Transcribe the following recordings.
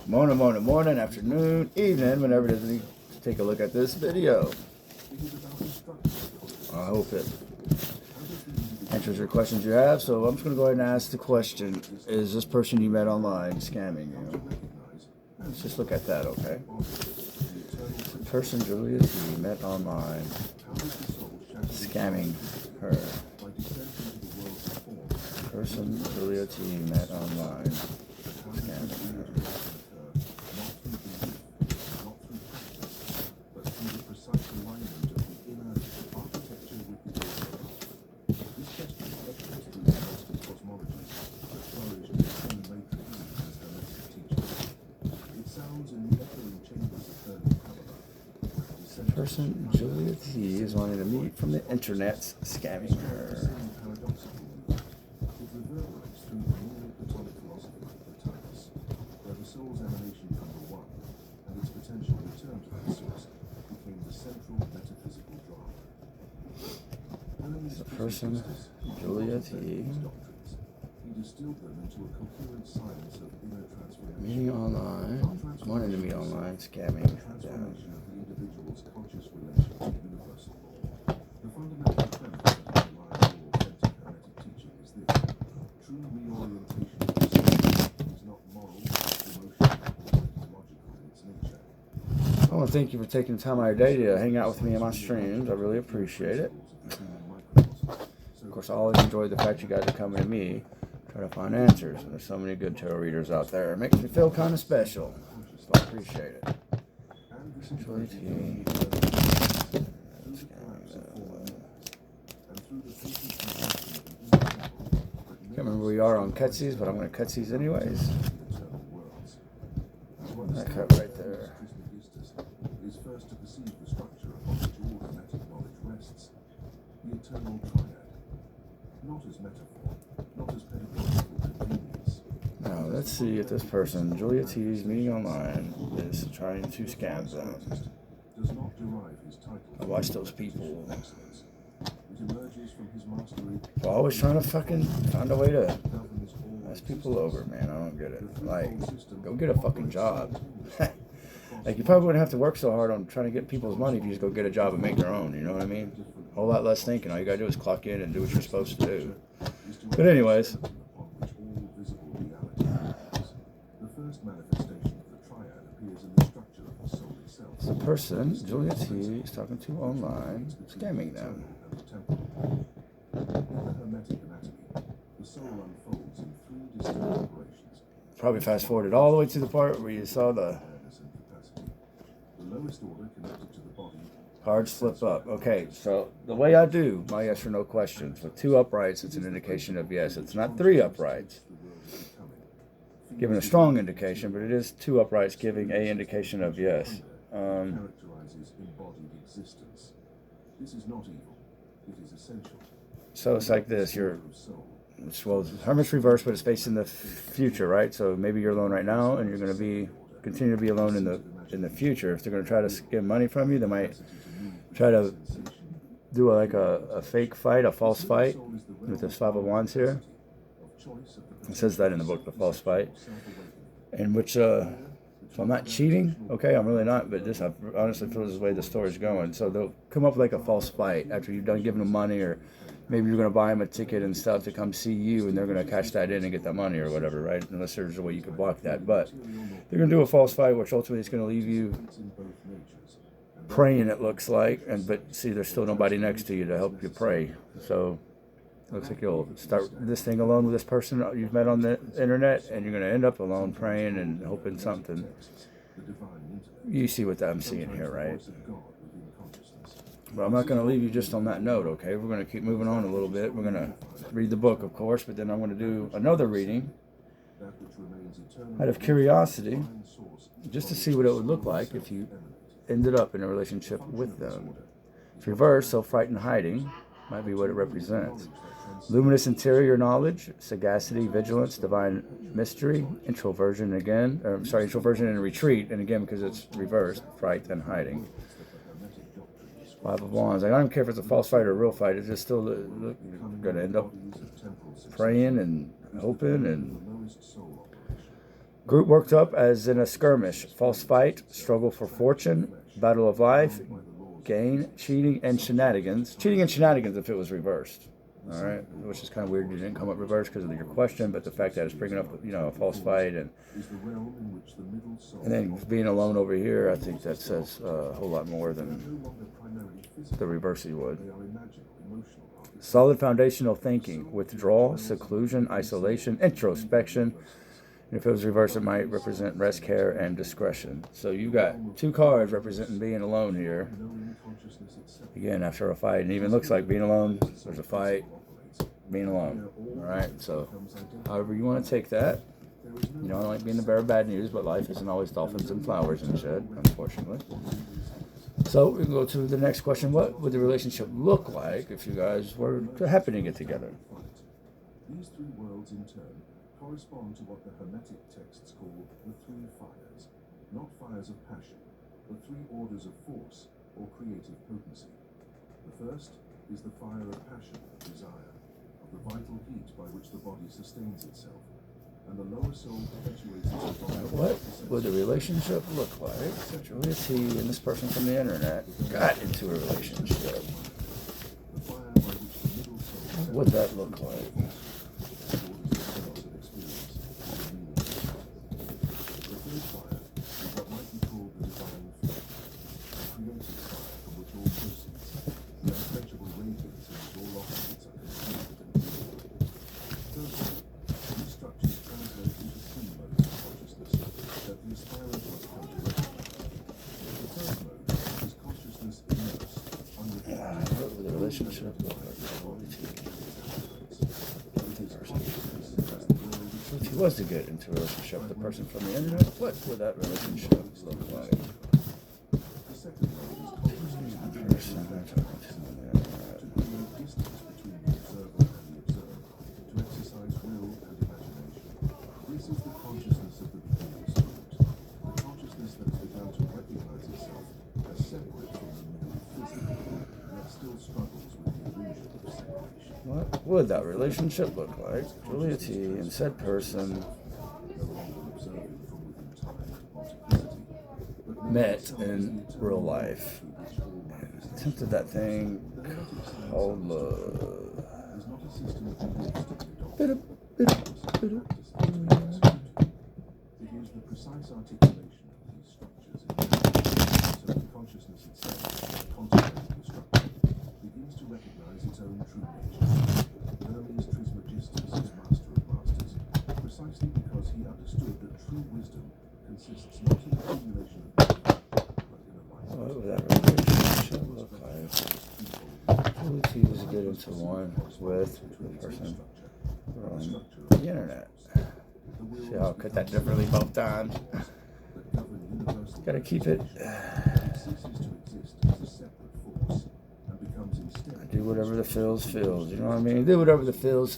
Morning, afternoon, evening, whenever it is you take a look at this video. I hope it answers your questions you have. So I'm just going to go ahead and ask the question: is this person you met online scamming you? Let's just look at that, okay? The person Julia T met online scamming her. Person Julia T met online scamming her. Person Julia T is wanting to meet from the internet, scamming her. The person Julia T meeting online, wanting to meet online, scamming them. The fundamental premise of the reliable, authentic, hermetic teaching is this: true reorientation of perception is not moral, emotional, or ideological in its nature. I want to thank you for taking the time out of your day to hang out with me in my streams. I really appreciate it. Of course, I always enjoy the fact you guys are coming to me, try to find answers. And there's so many good tarot readers out there. It makes me feel kind of special. So I appreciate it. Can't remember where we are on cutsies, but I'm going to cutsies anyways. That cut right there. Is first to perceive the structure upon which all hermetic knowledge rests, the eternal triad, not as metaphor, not as pedagogical convenience. Now let's see if this person, Julia T's meeting online, is trying to scam them. Does not derive his title. I watch those people. They're always trying to fucking find a way to pass people over, man. I don't get it. Like, go get a fucking job. Like, you probably wouldn't have to work so hard on trying to get people's money if you just go get a job and make your own, you know what I mean? A whole lot less thinking. All you gotta do is clock in and do what you're supposed to do. But anyways. The person, Julia T, is talking to online, scamming them. Probably fast forwarded all the way to the part where you saw the cards flip up. Okay, so the way I do my yes or no questions, with two uprights, it's an indication of yes. It's not three uprights, giving a strong indication, but it is two uprights giving a indication of yes. Characterizes embodied existence. This is not evil. It is essential. So it's like this. Well, Hermit's reverse, but it's facing the future, right? So maybe you're alone right now, and you're going to continue to be alone in the future. If they're going to try to get money from you, they might try to do a fake fight, a false fight, with this Five of Wands here. It says that in the book, the false fight, in which so I'm not cheating, okay? I'm really not, but I honestly feel this is the way the story's going. So they'll come up with like a false fight after you've done giving them money, or maybe you're going to buy them a ticket and stuff to come see you, and they're going to cash that in and get that money or whatever, right? Unless there's a way you could block that. But they're going to do a false fight, which ultimately is going to leave you praying, it looks like. But see, there's still nobody next to you to help you pray. So it looks like you'll start this thing alone with this person you've met on the internet, and you're going to end up alone praying and hoping something. You see what I'm seeing here, right? But I'm not going to leave you just on that note, okay? We're going to keep moving on a little bit. We're going to read the book, of course, but then I'm going to do another reading out of curiosity, just to see what it would look like if you ended up in a relationship with them. If reverse, so frightened hiding might be what it represents. Luminous interior knowledge, sagacity, vigilance, divine mystery, introversion and retreat, and again because it's reversed, fright and hiding. Five of Wands. I don't care if it's a false fight or a real fight. It's just still going to end up praying and hoping and Group worked up as in a skirmish, false fight, struggle for fortune, battle of life, gain, cheating, and shenanigans. Cheating and shenanigans if it was reversed. All right, which is kind of weird. You didn't come up reversed because of your question, but the fact that it's bringing up, a false fight and then being alone over here, I think that says a whole lot more than the reversal would. Solid foundational thinking, withdrawal, seclusion, isolation, introspection. And if it was reversed, it might represent rest, care, and discretion. So you got two cards representing being alone here. Again, after a fight, and even looks like being alone. There's a fight, being alone. All right. So, however you want to take that. I don't like being the bearer of bad news, but life isn't always dolphins and flowers and shit, unfortunately. So we can go to the next question. What would the relationship look like if you guys were to happen to get together? These three worlds in turn correspond to what the Hermetic texts call the three fires, not fires of passion, but three orders of force or creative potency. The first is the fire of passion, desire, of the vital heat by which the body sustains itself, and the lower soul perpetuates its body. What would the relationship look like? Julia T and this person from the internet got into a relationship. The fire by which the middle soul What would that look like? If he was to get into a relationship with the person from the internet, what would that relationship look like? This is the consciousness of the beginning spirit, the consciousness that has begun to recognize itself as separate from the merely physical, yet still struggles with the illusion of separation. What would that relationship look like? Julia T and said person met in real life. Attempted that thing called It is the precise articulation of these structures so that consciousness itself, contemplating the structure, begins to recognize its own true nature. Hermes Trismegistus is master of masters, precisely because he understood that true wisdom consists not in the accumulation of knowledge, but in a life. what would that relationship look like? Julia T was to get into one with the person from the internet. See how I cut that differently both times. Gotta keep it. Do whatever the feels. You know what I mean? Do whatever the feels.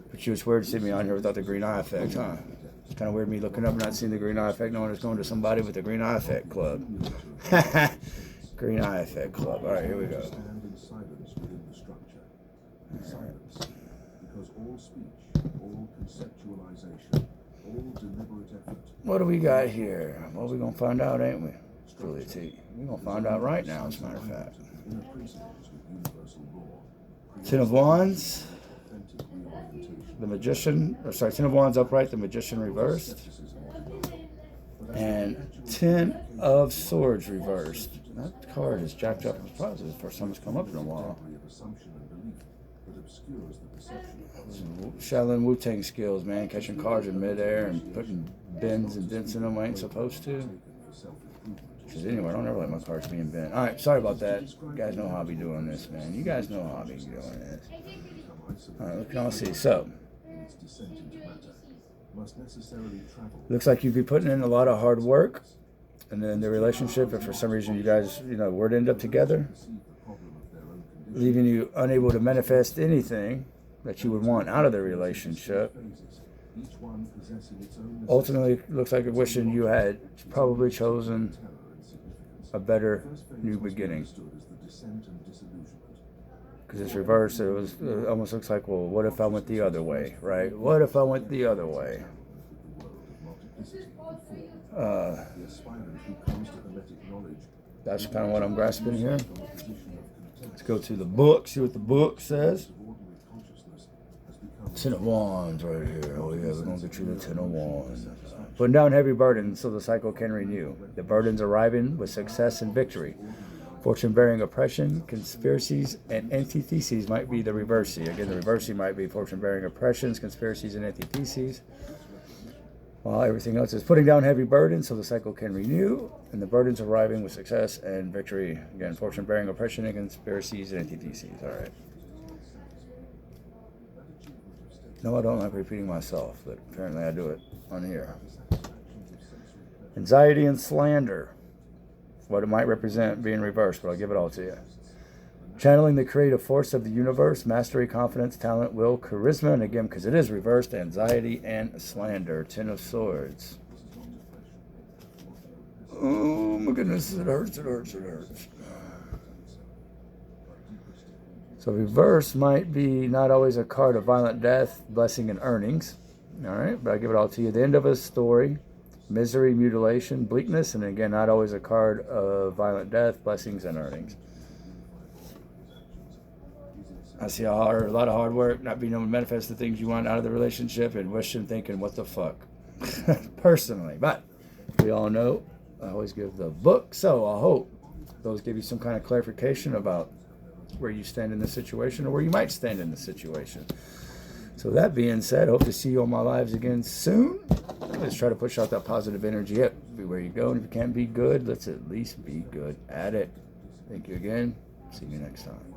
But you, it's weird to see me on here without the green eye effect, huh? It's kind of weird me looking up and not seeing the green eye effect, knowing it's going to somebody with the green eye effect club. Green eye effect club. All right, here we go. Because all speech, all conceptualization, all deliberate effort. What do we got here? Well, we're going to find out, ain't we? Julia T. We're going to find out right now, as a matter of fact. Ten of Wands. The Magician. Ten of Wands upright, the Magician reversed. And Ten of Swords reversed. That card is jacked up. It's probably the first time it's come up in a while. Shaolin Wu-Tang skills, man. Catching cards in midair and putting bends and dents in them I ain't supposed to. Because anyway, I don't ever let my cards being bent. Alright, sorry about that. You guys know how I be doing this, man. You guys know how I be doing this. Alright, we can all see. So, looks like you'd be putting in a lot of hard work. And then the relationship, if for some reason you guys, were to end up together, leaving you unable to manifest anything that you would want out of the relationship. Ultimately, looks like you're wishing you had probably chosen a better new beginning. Because it's reversed. It almost looks like, well, what if I went the other way, right? What if I went the other way? This is Uh, the aspirant who comes to hermetic knowledge that's kind of what I'm grasping here. from a position of contempt. Let's go to the book, see what the book says. Subordinate consciousness has become Ten of Wands right here. Oh yeah, we're gonna get you the Ten of Wands. Putting down heavy burdens so the cycle can renew. The burdens arriving with success and victory. Fortune-bearing oppression, conspiracies, and antitheses might be the reversey. Again, the reversey might be fortune-bearing oppressions, conspiracies, and antitheses. While everything else is putting down heavy burdens so the cycle can renew, and the burdens arriving with success and victory. Again, fortune-bearing oppression and conspiracies and antitheses. All right. No, I don't like repeating myself, but apparently I do it on here. Anxiety and slander. What it might represent being reversed, but I'll give it all to you. Channeling the creative force of the universe, mastery, confidence, talent, will, charisma, and again, because it is reversed, anxiety and slander. Ten of Swords. Oh my goodness, it hurts, it hurts, it hurts. So reverse might be not always a card of violent death, blessing, and earnings. All right, but I'll give it all to you. The end of a story, misery, mutilation, bleakness, and again, not always a card of violent death, blessings, and earnings. I see a lot of hard work, not being able to manifest the things you want out of the relationship, and wishing, thinking, what the fuck? Personally. But we all know I always give the book, so I hope those give you some kind of clarification about where you stand in the situation or where you might stand in the situation. So that being said, hope to see you on my lives again soon. Let's try to push out that positive energy everywhere you go. And if you can't be good, let's at least be good at it. Thank you again. See you next time.